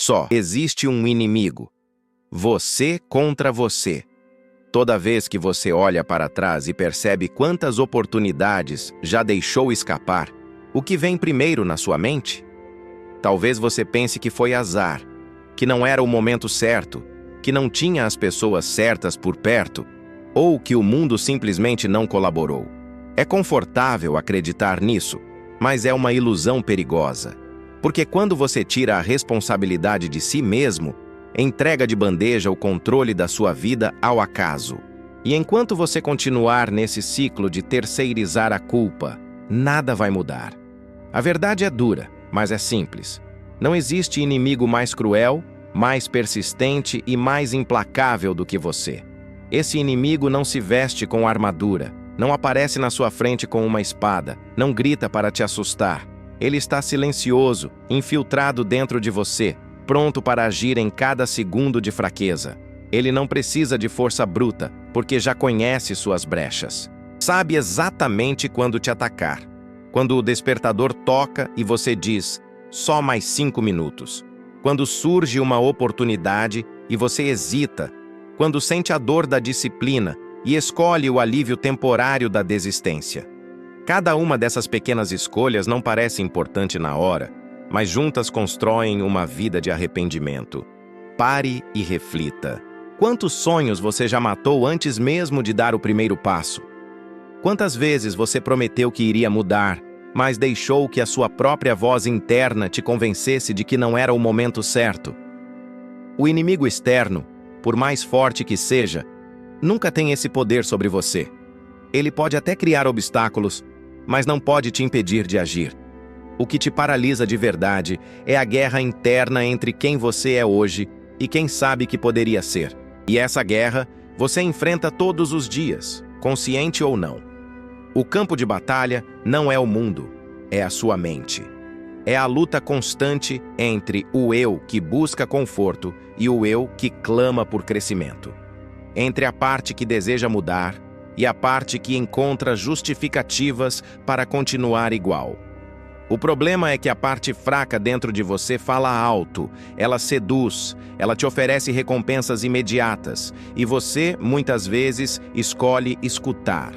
só existe um inimigo. Você contra você. Toda vez que você olha para trás e percebe quantas oportunidades já deixou escapar, o que vem primeiro na sua mente? Talvez você pense que foi azar, que não era o momento certo, que não tinha as pessoas certas por perto, ou que o mundo simplesmente não colaborou. É confortável acreditar nisso, mas é uma ilusão perigosa. Porque quando você tira a responsabilidade de si mesmo, entrega de bandeja o controle da sua vida ao acaso. E enquanto você continuar nesse ciclo de terceirizar a culpa, nada vai mudar. A verdade é dura, mas é simples. Não existe inimigo mais cruel, mais persistente e mais implacável do que você. Esse inimigo não se veste com armadura, não aparece na sua frente com uma espada, não grita para te assustar. Ele está silencioso, infiltrado dentro de você, pronto para agir em cada segundo de fraqueza. Ele não precisa de força bruta, porque já conhece suas brechas. Sabe exatamente quando te atacar. Quando o despertador toca e você diz, só mais 5 minutos. Quando surge uma oportunidade e você hesita. Quando sente a dor da disciplina e escolhe o alívio temporário da desistência. Cada uma dessas pequenas escolhas não parece importante na hora, mas juntas constroem uma vida de arrependimento. Pare e reflita. Quantos sonhos você já matou antes mesmo de dar o primeiro passo? Quantas vezes você prometeu que iria mudar, mas deixou que a sua própria voz interna te convencesse de que não era o momento certo? O inimigo externo, por mais forte que seja, nunca tem esse poder sobre você. Ele pode até criar obstáculos, mas não pode te impedir de agir. O que te paralisa de verdade é a guerra interna entre quem você é hoje e quem sabe que poderia ser. E essa guerra você enfrenta todos os dias, consciente ou não. O campo de batalha não é o mundo, é a sua mente. É a luta constante entre o eu que busca conforto e o eu que clama por crescimento. Entre a parte que deseja mudar e a parte que encontra justificativas para continuar igual. O problema é que a parte fraca dentro de você fala alto, ela seduz, ela te oferece recompensas imediatas, e você, muitas vezes, escolhe escutar.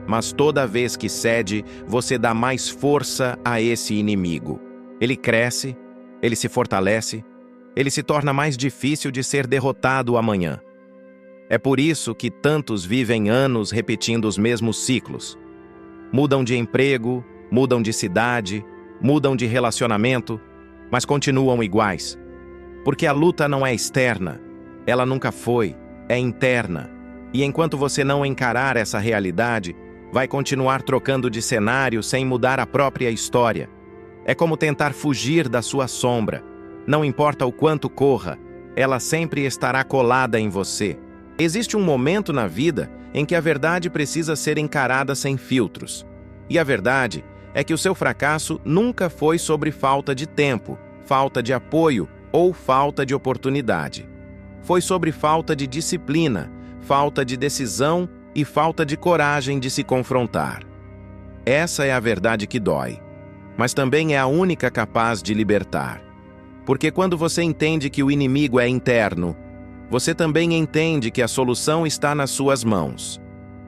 Mas toda vez que cede, você dá mais força a esse inimigo. Ele cresce, ele se fortalece, ele se torna mais difícil de ser derrotado amanhã. É por isso que tantos vivem anos repetindo os mesmos ciclos. Mudam de emprego, mudam de cidade, mudam de relacionamento, mas continuam iguais. Porque a luta não é externa, ela nunca foi, é interna. E enquanto você não encarar essa realidade, vai continuar trocando de cenário sem mudar a própria história. É como tentar fugir da sua sombra. Não importa o quanto corra, ela sempre estará colada em você. Existe um momento na vida em que a verdade precisa ser encarada sem filtros. E a verdade é que o seu fracasso nunca foi sobre falta de tempo, falta de apoio ou falta de oportunidade. Foi sobre falta de disciplina, falta de decisão e falta de coragem de se confrontar. Essa é a verdade que dói, mas também é a única capaz de libertar. Porque quando você entende que o inimigo é interno, você também entende que a solução está nas suas mãos.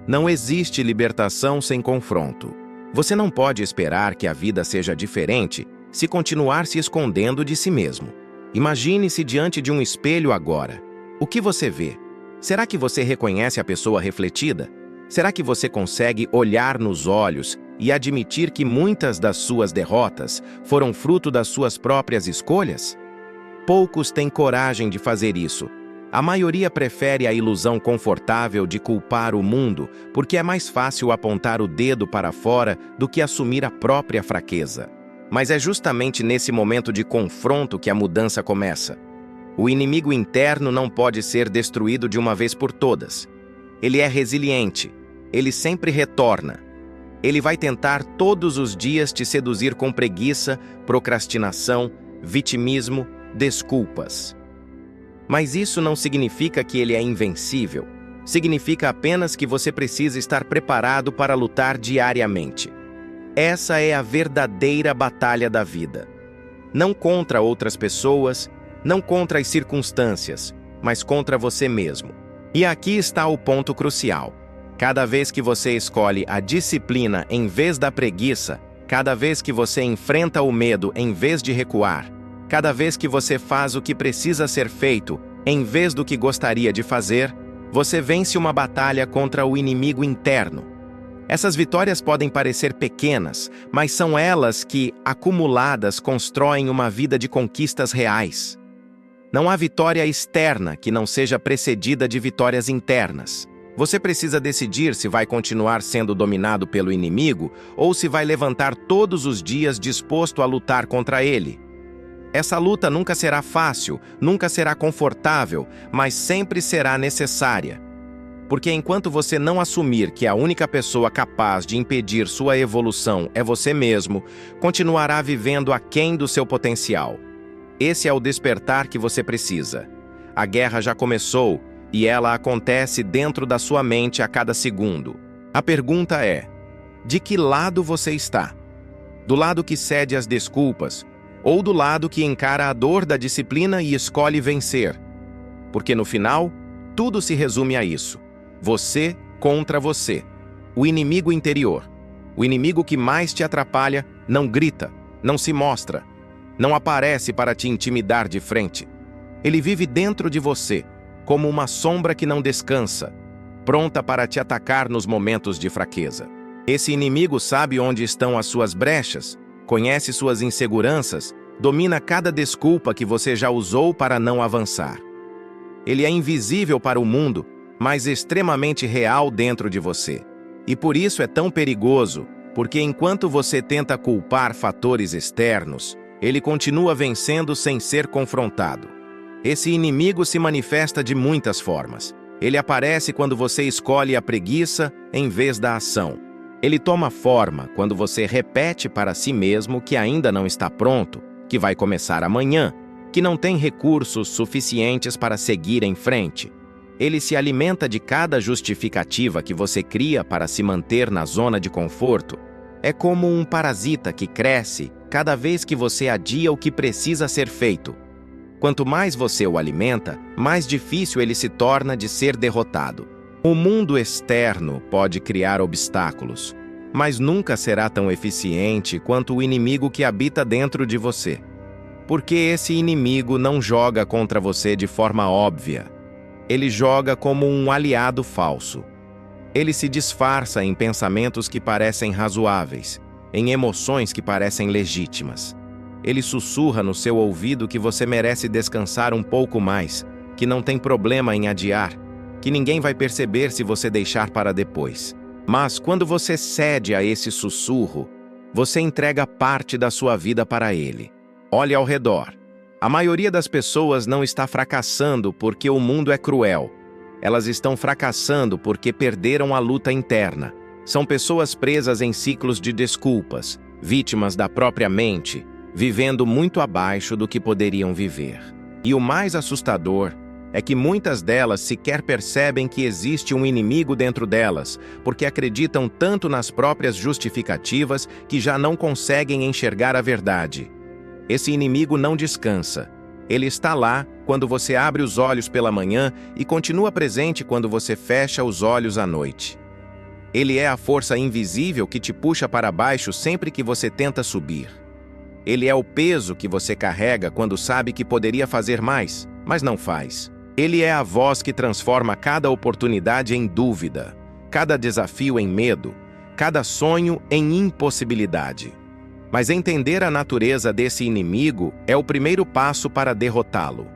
Não existe libertação sem confronto. Você não pode esperar que a vida seja diferente se continuar se escondendo de si mesmo. Imagine-se diante de um espelho agora. O que você vê? Será que você reconhece a pessoa refletida? Será que você consegue olhar nos olhos e admitir que muitas das suas derrotas foram fruto das suas próprias escolhas? Poucos têm coragem de fazer isso. A maioria prefere a ilusão confortável de culpar o mundo, porque é mais fácil apontar o dedo para fora do que assumir a própria fraqueza. Mas é justamente nesse momento de confronto que a mudança começa. O inimigo interno não pode ser destruído de uma vez por todas. Ele é resiliente, ele sempre retorna. Ele vai tentar todos os dias te seduzir com preguiça, procrastinação, vitimismo, desculpas. Mas isso não significa que ele é invencível. Significa apenas que você precisa estar preparado para lutar diariamente. Essa é a verdadeira batalha da vida. Não contra outras pessoas não contra as circunstâncias, mas contra você mesmo. E aqui está o ponto crucial. Cada vez que você escolhe a disciplina em vez da preguiça, cada vez que você enfrenta o medo em vez de recuar, cada vez que você faz o que precisa ser feito em vez do que gostaria de fazer, você vence uma batalha contra o inimigo interno. Essas vitórias podem parecer pequenas, mas são elas que, acumuladas, constroem uma vida de conquistas reais. Não há vitória externa que não seja precedida de vitórias internas. Você precisa decidir se vai continuar sendo dominado pelo inimigo ou se vai levantar todos os dias disposto a lutar contra ele. Essa luta nunca será fácil, nunca será confortável, mas sempre será necessária. Porque enquanto você não assumir que a única pessoa capaz de impedir sua evolução é você mesmo, continuará vivendo aquém do seu potencial. Esse é o despertar que você precisa. A guerra já começou e ela acontece dentro da sua mente a cada segundo. A pergunta é: de que lado você está? Do lado que cede às desculpas ou do lado que encara a dor da disciplina e escolhe vencer? Porque no final, tudo se resume a isso. Você contra você. O inimigo interior. O inimigo que mais te atrapalha não grita, não se mostra, não aparece para te intimidar de frente. Ele vive dentro de você, como uma sombra que não descansa, pronta para te atacar nos momentos de fraqueza. Esse inimigo sabe onde estão as suas brechas, conhece suas inseguranças, domina cada desculpa que você já usou para não avançar. Ele é invisível para o mundo, mas extremamente real dentro de você. E por isso é tão perigoso, porque enquanto você tenta culpar fatores externos, ele continua vencendo sem ser confrontado. Esse inimigo se manifesta de muitas formas. Ele aparece quando você escolhe a preguiça em vez da ação. Ele toma forma quando você repete para si mesmo que ainda não está pronto, que vai começar amanhã, que não tem recursos suficientes para seguir em frente. Ele se alimenta de cada justificativa que você cria para se manter na zona de conforto. É como um parasita que cresce cada vez que você adia o que precisa ser feito. Quanto mais você o alimenta, mais difícil ele se torna de ser derrotado. O mundo externo pode criar obstáculos, mas nunca será tão eficiente quanto o inimigo que habita dentro de você. Porque esse inimigo não joga contra você de forma óbvia. Ele joga como um aliado falso. Ele se disfarça em pensamentos que parecem razoáveis, em emoções que parecem legítimas. Ele sussurra no seu ouvido que você merece descansar um pouco mais, que não tem problema em adiar, que ninguém vai perceber se você deixar para depois. Mas quando você cede a esse sussurro, você entrega parte da sua vida para ele. Olhe ao redor. A maioria das pessoas não está fracassando porque o mundo é cruel. Elas estão fracassando porque perderam a luta interna. São pessoas presas em ciclos de desculpas, vítimas da própria mente, vivendo muito abaixo do que poderiam viver. E o mais assustador é que muitas delas sequer percebem que existe um inimigo dentro delas, porque acreditam tanto nas próprias justificativas que já não conseguem enxergar a verdade. Esse inimigo não descansa. Ele está lá quando você abre os olhos pela manhã e continua presente quando você fecha os olhos à noite. Ele é a força invisível que te puxa para baixo sempre que você tenta subir. Ele é o peso que você carrega quando sabe que poderia fazer mais, mas não faz. Ele é a voz que transforma cada oportunidade em dúvida, cada desafio em medo, cada sonho em impossibilidade. Mas entender a natureza desse inimigo é o primeiro passo para derrotá-lo.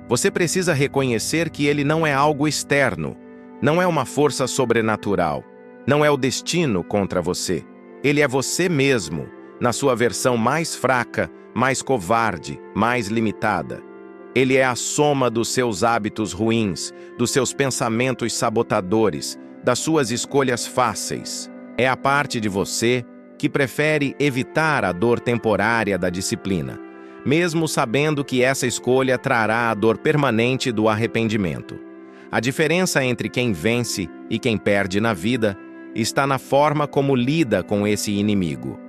Você precisa reconhecer que ele não é algo externo, não é uma força sobrenatural, não é o destino contra você. Ele é você mesmo, na sua versão mais fraca, mais covarde, mais limitada. Ele é a soma dos seus hábitos ruins, dos seus pensamentos sabotadores, das suas escolhas fáceis. É a parte de você que prefere evitar a dor temporária da disciplina, mesmo sabendo que essa escolha trará a dor permanente do arrependimento. A diferença entre quem vence e quem perde na vida está na forma como lida com esse inimigo.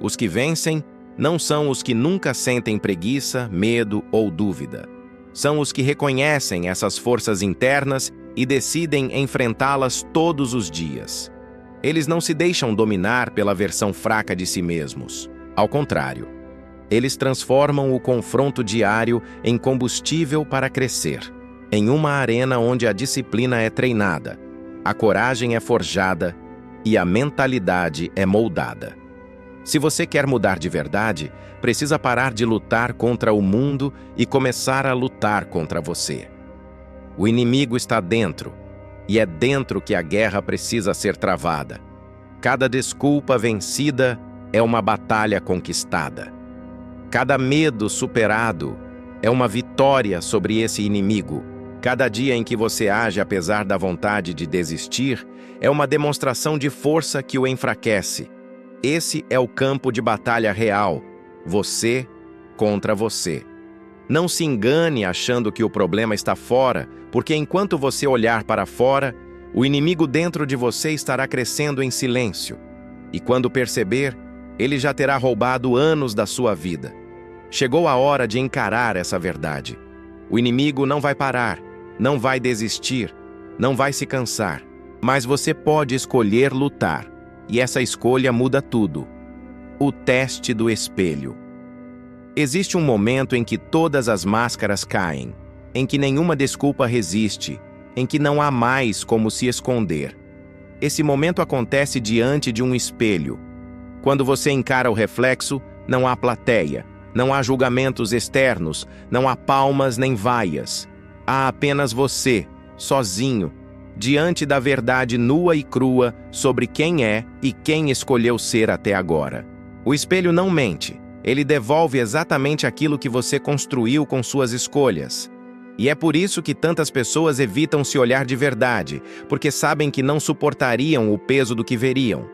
Os que vencem não são os que nunca sentem preguiça, medo ou dúvida. são os que reconhecem essas forças internas e decidem enfrentá-las todos os dias. Eles não se deixam dominar pela versão fraca de si mesmos. Ao contrário, eles transformam o confronto diário em combustível para crescer, em uma arena onde a disciplina é treinada, a coragem é forjada e a mentalidade é moldada. Se você quer mudar de verdade, precisa parar de lutar contra o mundo e começar a lutar contra você. O inimigo está dentro, e é dentro que a guerra precisa ser travada. Cada desculpa vencida é uma batalha conquistada. Cada medo superado é uma vitória sobre esse inimigo. Cada dia em que você age apesar da vontade de desistir é uma demonstração de força que o enfraquece. Esse é o campo de batalha real, você contra você. Não se engane achando que o problema está fora, porque enquanto você olhar para fora, o inimigo dentro de você estará crescendo em silêncio. E quando perceber, ele já terá roubado anos da sua vida. Chegou a hora de encarar essa verdade. O inimigo não vai parar, não vai desistir, não vai se cansar. Mas você pode escolher lutar, e essa escolha muda tudo. O teste do espelho. Existe um momento em que todas as máscaras caem, em que nenhuma desculpa resiste, em que não há mais como se esconder. Esse momento acontece diante de um espelho. Quando você encara o reflexo, não há plateia, não há julgamentos externos, não há palmas nem vaias. Há apenas você, sozinho, diante da verdade nua e crua sobre quem é e quem escolheu ser até agora. O espelho não mente. Ele devolve exatamente aquilo que você construiu com suas escolhas. E é por isso que tantas pessoas evitam se olhar de verdade, porque sabem que não suportariam o peso do que veriam.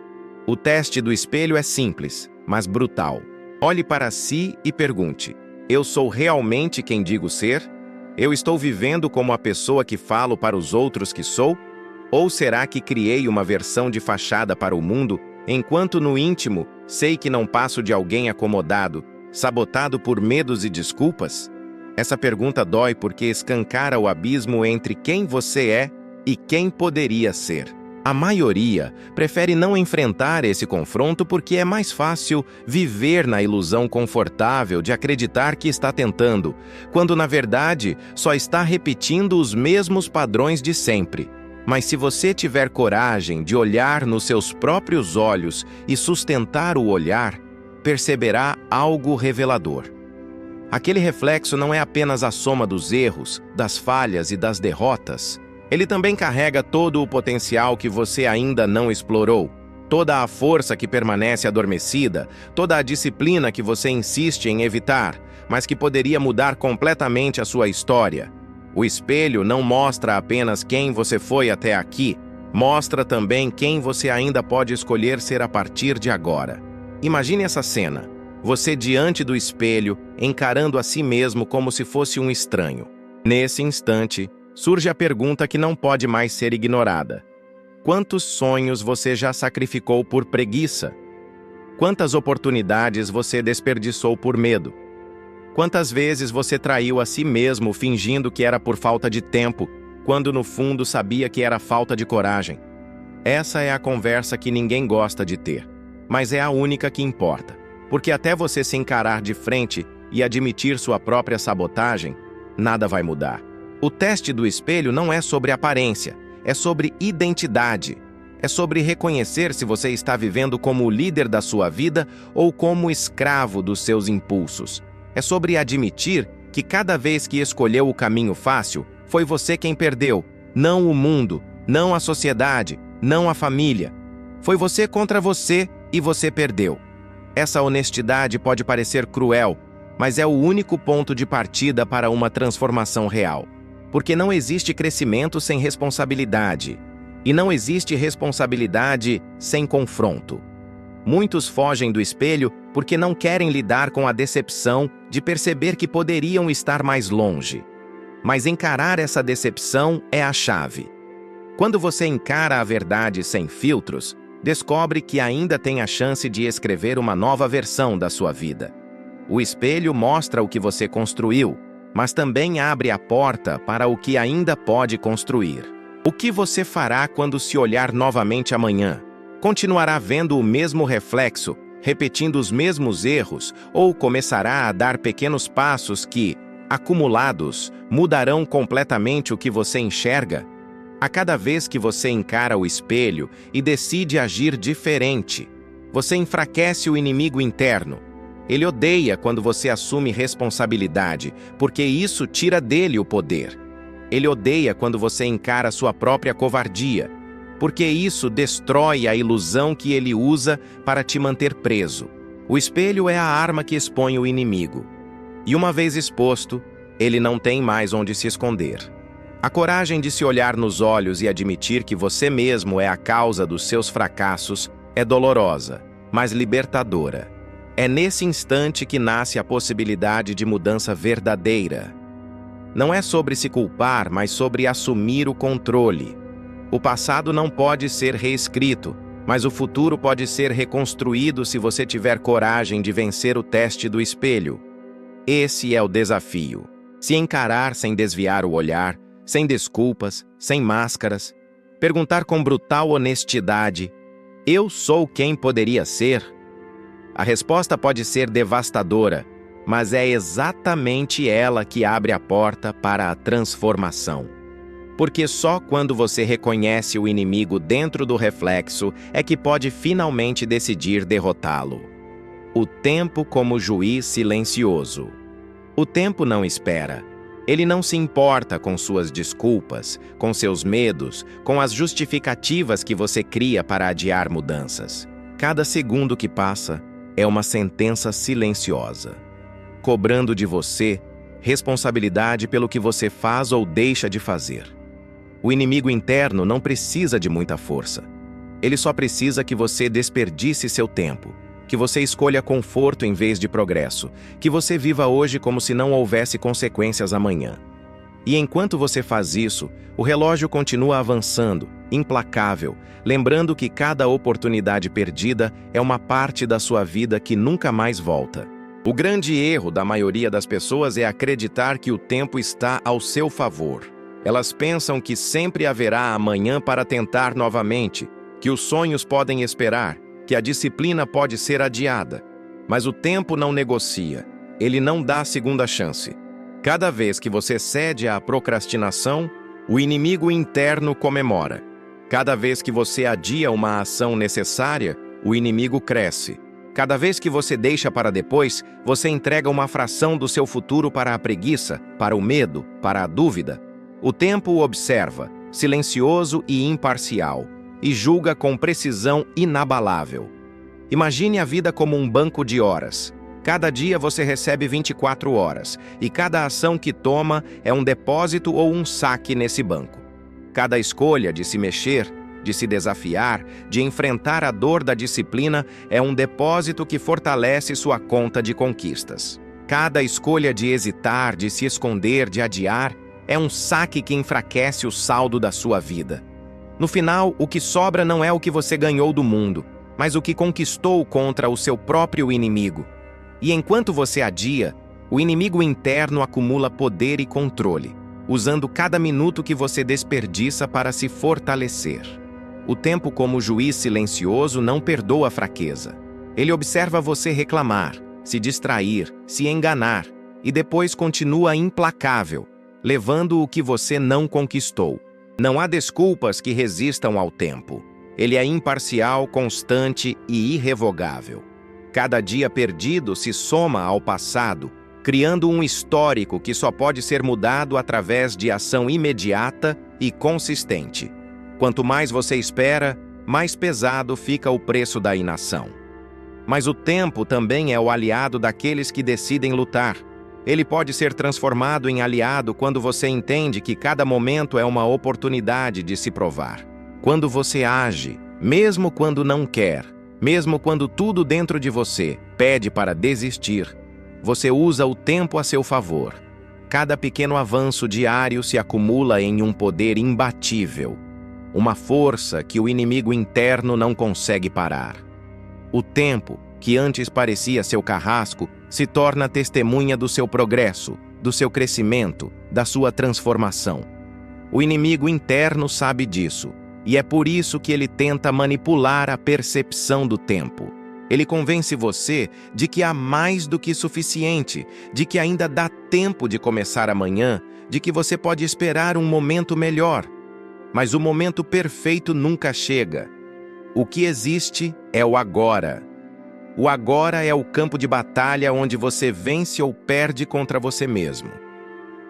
O teste do espelho é simples, mas brutal. Olhe para si e pergunte: eu sou realmente quem digo ser? Eu estou vivendo como a pessoa que falo para os outros que sou? Ou será que criei uma versão de fachada para o mundo, enquanto no íntimo sei que não passo de alguém acomodado, sabotado por medos e desculpas? Essa pergunta dói porque escancara o abismo entre quem você é e quem poderia ser. A maioria prefere não enfrentar esse confronto porque é mais fácil viver na ilusão confortável de acreditar que está tentando, quando na verdade só está repetindo os mesmos padrões de sempre. Mas se você tiver coragem de olhar nos seus próprios olhos e sustentar o olhar, perceberá algo revelador. Aquele reflexo não é apenas a soma dos erros, das falhas e das derrotas. Ele também carrega todo o potencial que você ainda não explorou, toda a força que permanece adormecida, toda a disciplina que você insiste em evitar, mas que poderia mudar completamente a sua história. O espelho não mostra apenas quem você foi até aqui, mostra também quem você ainda pode escolher ser a partir de agora. Imagine essa cena, você diante do espelho, encarando a si mesmo como se fosse um estranho. Nesse instante, surge a pergunta que não pode mais ser ignorada. Quantos sonhos você já sacrificou por preguiça? Quantas oportunidades você desperdiçou por medo? Quantas vezes você traiu a si mesmo fingindo que era por falta de tempo, quando no fundo sabia que era falta de coragem? Essa é a conversa que ninguém gosta de ter, mas é a única que importa, porque até você se encarar de frente e admitir sua própria sabotagem, nada vai mudar. O teste do espelho não é sobre aparência, é sobre identidade. É sobre reconhecer se você está vivendo como o líder da sua vida ou como escravo dos seus impulsos. É sobre admitir que cada vez que escolheu o caminho fácil, foi você quem perdeu, não o mundo, não a sociedade, não a família. Foi você contra você e você perdeu. Essa honestidade pode parecer cruel, mas é o único ponto de partida para uma transformação real. Porque não existe crescimento sem responsabilidade, e não existe responsabilidade sem confronto. Muitos fogem do espelho porque não querem lidar com a decepção de perceber que poderiam estar mais longe. Mas encarar essa decepção é a chave. Quando você encara a verdade sem filtros, descobre que ainda tem a chance de escrever uma nova versão da sua vida. O espelho mostra o que você construiu, mas também abre a porta para o que ainda pode construir. O que você fará quando se olhar novamente amanhã? Continuará vendo o mesmo reflexo, repetindo os mesmos erros, ou começará a dar pequenos passos que, acumulados, mudarão completamente o que você enxerga? A cada vez que você encara o espelho e decide agir diferente, você enfraquece o inimigo interno. Ele odeia quando você assume responsabilidade, porque isso tira dele o poder. Ele odeia quando você encara sua própria covardia, porque isso destrói a ilusão que ele usa para te manter preso. O espelho é a arma que expõe o inimigo. E uma vez exposto, ele não tem mais onde se esconder. A coragem de se olhar nos olhos e admitir que você mesmo é a causa dos seus fracassos é dolorosa, mas libertadora. É nesse instante que nasce a possibilidade de mudança verdadeira. Não é sobre se culpar, mas sobre assumir o controle. O passado não pode ser reescrito, mas o futuro pode ser reconstruído se você tiver coragem de vencer o teste do espelho. Esse é o desafio. Se encarar sem desviar o olhar, sem desculpas, sem máscaras, perguntar com brutal honestidade: eu sou quem poderia ser? A resposta pode ser devastadora, mas é exatamente ela que abre a porta para a transformação. Porque só quando você reconhece o inimigo dentro do reflexo é que pode finalmente decidir derrotá-lo. O tempo como juiz silencioso. O tempo não espera. Ele não se importa com suas desculpas, com seus medos, com as justificativas que você cria para adiar mudanças. Cada segundo que passa é uma sentença silenciosa, cobrando de você responsabilidade pelo que você faz ou deixa de fazer. O inimigo interno não precisa de muita força. Ele só precisa que você desperdice seu tempo, que você escolha conforto em vez de progresso, que você viva hoje como se não houvesse consequências amanhã. E enquanto você faz isso, o relógio continua avançando, implacável, lembrando que cada oportunidade perdida é uma parte da sua vida que nunca mais volta. O grande erro da maioria das pessoas é acreditar que o tempo está ao seu favor. Elas pensam que sempre haverá amanhã para tentar novamente, que os sonhos podem esperar, que a disciplina pode ser adiada. Mas o tempo não negocia, ele não dá segunda chance. Cada vez que você cede à procrastinação, o inimigo interno comemora. Cada vez que você adia uma ação necessária, o inimigo cresce. Cada vez que você deixa para depois, você entrega uma fração do seu futuro para a preguiça, para o medo, para a dúvida. O tempo o observa, silencioso e imparcial, e julga com precisão inabalável. Imagine a vida como um banco de horas. Cada dia você recebe 24 horas, e cada ação que toma é um depósito ou um saque nesse banco. Cada escolha de se mexer, de se desafiar, de enfrentar a dor da disciplina é um depósito que fortalece sua conta de conquistas. Cada escolha de hesitar, de se esconder, de adiar, é um saque que enfraquece o saldo da sua vida. No final, o que sobra não é o que você ganhou do mundo, mas o que conquistou contra o seu próprio inimigo. E enquanto você adia, o inimigo interno acumula poder e controle, usando cada minuto que você desperdiça para se fortalecer. O tempo como juiz silencioso não perdoa a fraqueza. Ele observa você reclamar, se distrair, se enganar, e depois continua implacável, levando o que você não conquistou. Não há desculpas que resistam ao tempo. Ele é imparcial, constante e irrevogável. Cada dia perdido se soma ao passado, criando um histórico que só pode ser mudado através de ação imediata e consistente. Quanto mais você espera, mais pesado fica o preço da inação. Mas o tempo também é o aliado daqueles que decidem lutar. Ele pode ser transformado em aliado quando você entende que cada momento é uma oportunidade de se provar. Quando você age, mesmo quando não quer, mesmo quando tudo dentro de você pede para desistir, você usa o tempo a seu favor. Cada pequeno avanço diário se acumula em um poder imbatível, uma força que o inimigo interno não consegue parar. O tempo, que antes parecia seu carrasco, se torna testemunha do seu progresso, do seu crescimento, da sua transformação. O inimigo interno sabe disso, e é por isso que ele tenta manipular a percepção do tempo. Ele convence você de que há mais do que suficiente, de que ainda dá tempo de começar amanhã, de que você pode esperar um momento melhor. Mas o momento perfeito nunca chega. O que existe é o agora. O agora é o campo de batalha onde você vence ou perde contra você mesmo.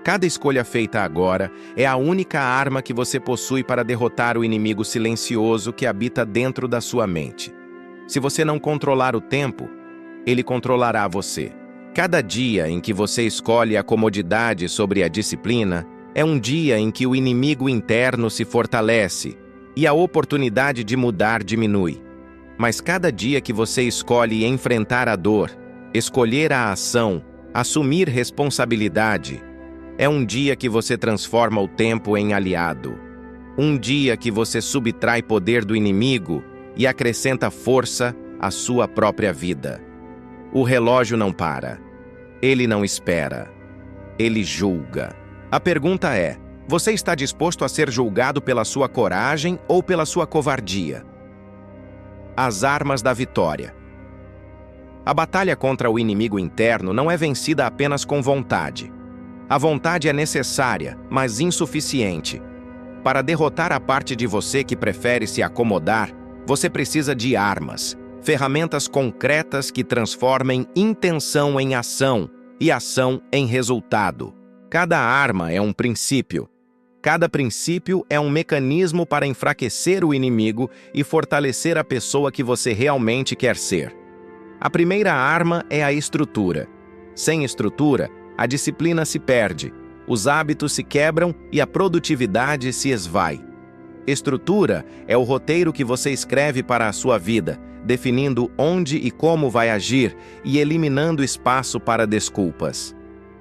Cada escolha feita agora é a única arma que você possui para derrotar o inimigo silencioso que habita dentro da sua mente. Se você não controlar o tempo, ele controlará você. Cada dia em que você escolhe a comodidade sobre a disciplina é um dia em que o inimigo interno se fortalece e a oportunidade de mudar diminui. Mas cada dia que você escolhe enfrentar a dor, escolher a ação, assumir responsabilidade, é um dia que você transforma o tempo em aliado. Um dia que você subtrai poder do inimigo e acrescenta força à sua própria vida. O relógio não para. Ele não espera. Ele julga. A pergunta é: você está disposto a ser julgado pela sua coragem ou pela sua covardia? As armas da vitória. A batalha contra o inimigo interno não é vencida apenas com vontade. A vontade é necessária, mas insuficiente. Para derrotar a parte de você que prefere se acomodar, você precisa de armas, ferramentas concretas que transformem intenção em ação e ação em resultado. Cada arma é um princípio. Cada princípio é um mecanismo para enfraquecer o inimigo e fortalecer a pessoa que você realmente quer ser. A primeira arma é a estrutura. Sem estrutura, a disciplina se perde, os hábitos se quebram e a produtividade se esvai. Estrutura é o roteiro que você escreve para a sua vida, definindo onde e como vai agir e eliminando espaço para desculpas.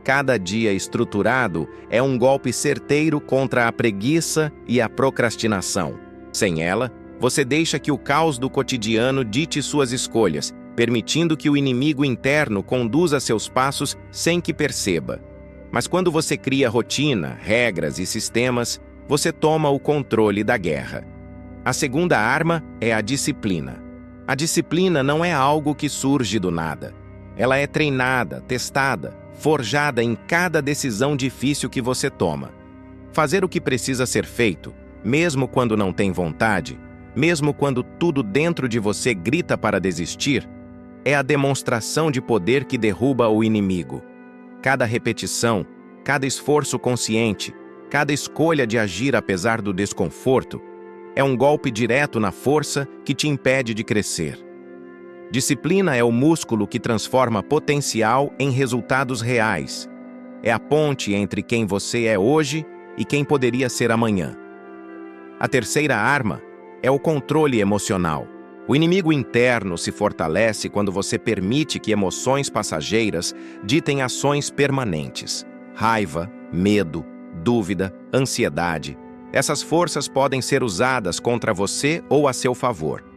Cada dia estruturado é um golpe certeiro contra a preguiça e a procrastinação. Sem ela, você deixa que o caos do cotidiano dite suas escolhas, permitindo que o inimigo interno conduza seus passos sem que perceba. Mas quando você cria rotina, regras e sistemas, você toma o controle da guerra. A segunda arma é a disciplina. A disciplina não é algo que surge do nada. Ela é treinada, testada, forjada em cada decisão difícil que você toma. Fazer o que precisa ser feito, mesmo quando não tem vontade, mesmo quando tudo dentro de você grita para desistir, é a demonstração de poder que derruba o inimigo. Cada repetição, cada esforço consciente, cada escolha de agir apesar do desconforto, é um golpe direto na força que te impede de crescer. Disciplina é o músculo que transforma potencial em resultados reais. É a ponte entre quem você é hoje e quem poderia ser amanhã. A terceira arma é o controle emocional. O inimigo interno se fortalece quando você permite que emoções passageiras ditem ações permanentes. Raiva, medo, dúvida, ansiedade. Essas forças podem ser usadas contra você ou a seu favor.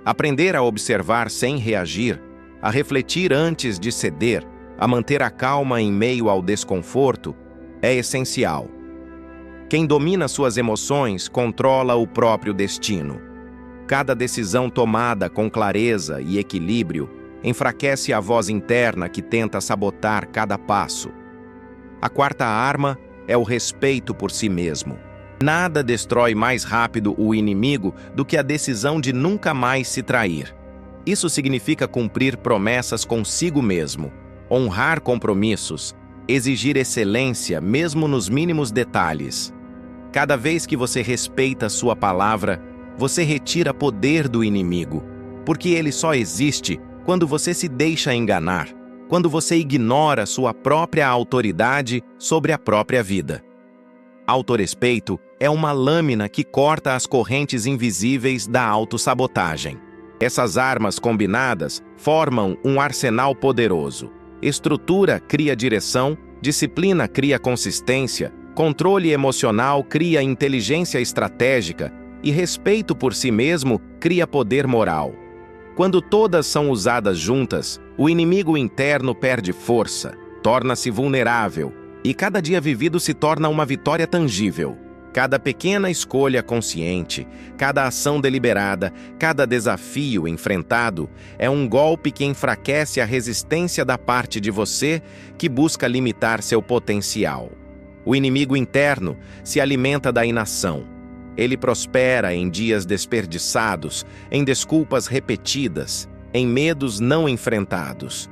Aprender a observar sem reagir, a refletir antes de ceder, a manter a calma em meio ao desconforto, é essencial. Quem domina suas emoções controla o próprio destino. Cada decisão tomada com clareza e equilíbrio enfraquece a voz interna que tenta sabotar cada passo. A quarta arma é o respeito por si mesmo. Nada destrói mais rápido o inimigo do que a decisão de nunca mais se trair. Isso significa cumprir promessas consigo mesmo, honrar compromissos, exigir excelência mesmo nos mínimos detalhes. Cada vez que você respeita sua palavra, você retira poder do inimigo, porque ele só existe quando você se deixa enganar, quando você ignora sua própria autoridade sobre a própria vida. Autorrespeito é uma lâmina que corta as correntes invisíveis da autossabotagem. Essas armas combinadas formam um arsenal poderoso. Estrutura cria direção, disciplina cria consistência, controle emocional cria inteligência estratégica e respeito por si mesmo cria poder moral. Quando todas são usadas juntas, o inimigo interno perde força, torna-se vulnerável E cada dia vivido se torna uma vitória tangível. Cada pequena escolha consciente, cada ação deliberada, cada desafio enfrentado é um golpe que enfraquece a resistência da parte de você que busca limitar seu potencial. O inimigo interno se alimenta da inação. Ele prospera em dias desperdiçados, em desculpas repetidas, em medos não enfrentados.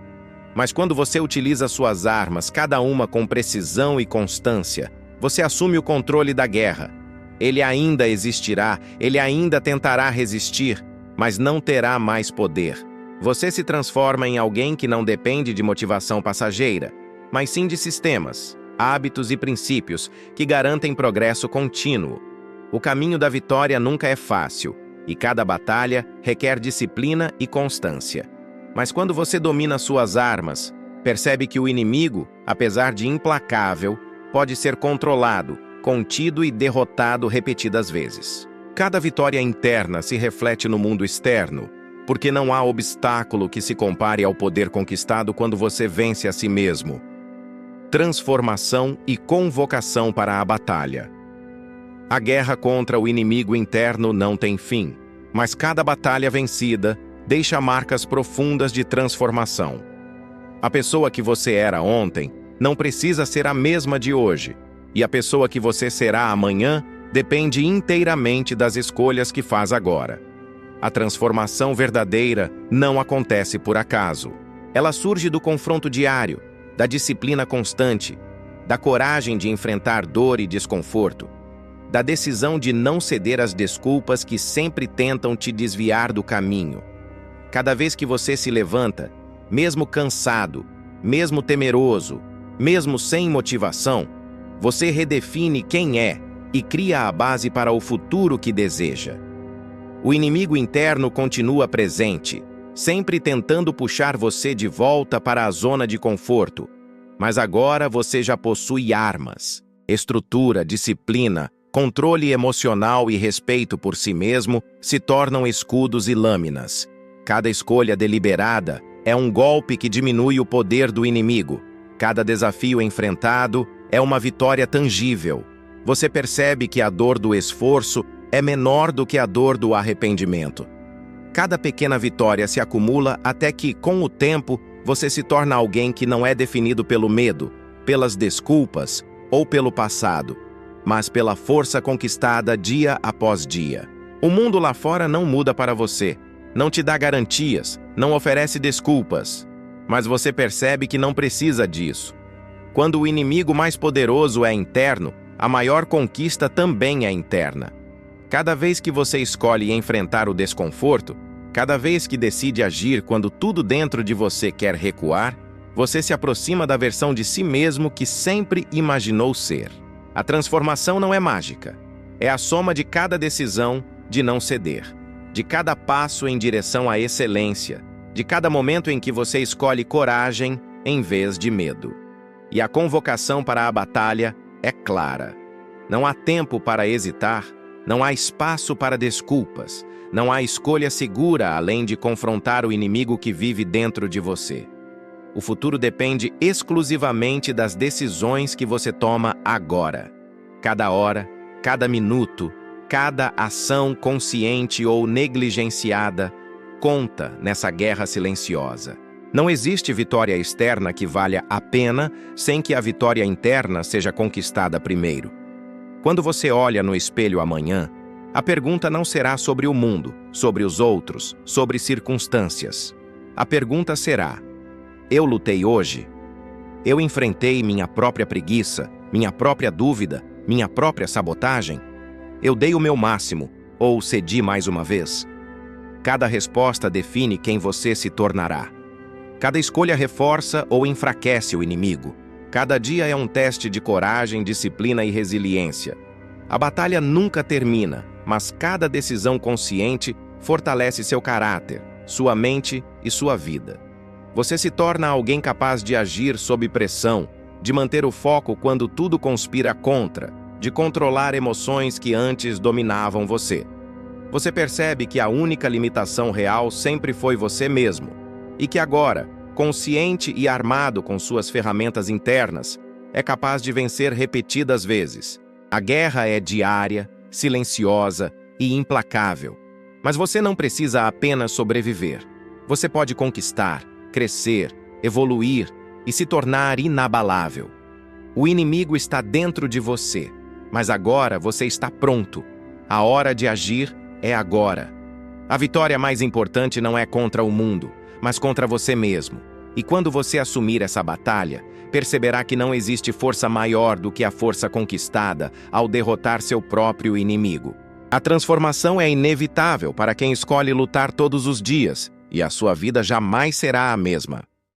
Mas quando você utiliza suas armas, cada uma com precisão e constância, você assume o controle da guerra. Ele ainda existirá, ele ainda tentará resistir, mas não terá mais poder. Você se transforma em alguém que não depende de motivação passageira, mas sim de sistemas, hábitos e princípios que garantem progresso contínuo. O caminho da vitória nunca é fácil, e cada batalha requer disciplina e constância. Mas quando você domina suas armas, percebe que o inimigo, apesar de implacável, pode ser controlado, contido e derrotado repetidas vezes. Cada vitória interna se reflete no mundo externo, porque não há obstáculo que se compare ao poder conquistado quando você vence a si mesmo. Transformação e convocação para a batalha. A guerra contra o inimigo interno não tem fim, mas cada batalha vencida deixa marcas profundas de transformação. A pessoa que você era ontem não precisa ser a mesma de hoje, e a pessoa que você será amanhã depende inteiramente das escolhas que faz agora. A transformação verdadeira não acontece por acaso. Ela surge do confronto diário, da disciplina constante, da coragem de enfrentar dor e desconforto, da decisão de não ceder às desculpas que sempre tentam te desviar do caminho. Cada vez que você se levanta, mesmo cansado, mesmo temeroso, mesmo sem motivação, você redefine quem é e cria a base para o futuro que deseja. O inimigo interno continua presente, sempre tentando puxar você de volta para a zona de conforto. Mas agora você já possui armas, estrutura, disciplina, controle emocional e respeito por si mesmo se tornam escudos e lâminas. Cada escolha deliberada é um golpe que diminui o poder do inimigo. Cada desafio enfrentado é uma vitória tangível. Você percebe que a dor do esforço é menor do que a dor do arrependimento. Cada pequena vitória se acumula até que, com o tempo, você se torna alguém que não é definido pelo medo, pelas desculpas ou pelo passado, mas pela força conquistada dia após dia. O mundo lá fora não muda para você, não te dá garantias, não oferece desculpas, mas você percebe que não precisa disso. Quando o inimigo mais poderoso é interno, a maior conquista também é interna. Cada vez que você escolhe enfrentar o desconforto, cada vez que decide agir quando tudo dentro de você quer recuar, você se aproxima da versão de si mesmo que sempre imaginou ser. A transformação não é mágica. É a soma de cada decisão de não ceder, de cada passo em direção à excelência, de cada momento em que você escolhe coragem em vez de medo. E a convocação para a batalha é clara. Não há tempo para hesitar, não há espaço para desculpas, não há escolha segura além de confrontar o inimigo que vive dentro de você. O futuro depende exclusivamente das decisões que você toma agora. Cada hora, cada minuto, cada ação consciente ou negligenciada conta nessa guerra silenciosa. Não existe vitória externa que valha a pena sem que a vitória interna seja conquistada primeiro. Quando você olha no espelho amanhã, a pergunta não será sobre o mundo, sobre os outros, sobre circunstâncias. A pergunta será: eu lutei hoje? Eu enfrentei minha própria preguiça, minha própria dúvida, minha própria sabotagem? Eu dei o meu máximo, ou cedi mais uma vez? Cada resposta define quem você se tornará. Cada escolha reforça ou enfraquece o inimigo. Cada dia é um teste de coragem, disciplina e resiliência. A batalha nunca termina, mas cada decisão consciente fortalece seu caráter, sua mente e sua vida. Você se torna alguém capaz de agir sob pressão, de manter o foco quando tudo conspira contra, de controlar emoções que antes dominavam você. Você percebe que a única limitação real sempre foi você mesmo, e que agora, consciente e armado com suas ferramentas internas, é capaz de vencer repetidas vezes. A guerra é diária, silenciosa e implacável. Mas você não precisa apenas sobreviver. Você pode conquistar, crescer, evoluir e se tornar inabalável. O inimigo está dentro de você, mas agora você está pronto. A hora de agir é agora. A vitória mais importante não é contra o mundo, mas contra você mesmo. E quando você assumir essa batalha, perceberá que não existe força maior do que a força conquistada ao derrotar seu próprio inimigo. A transformação é inevitável para quem escolhe lutar todos os dias, e a sua vida jamais será a mesma.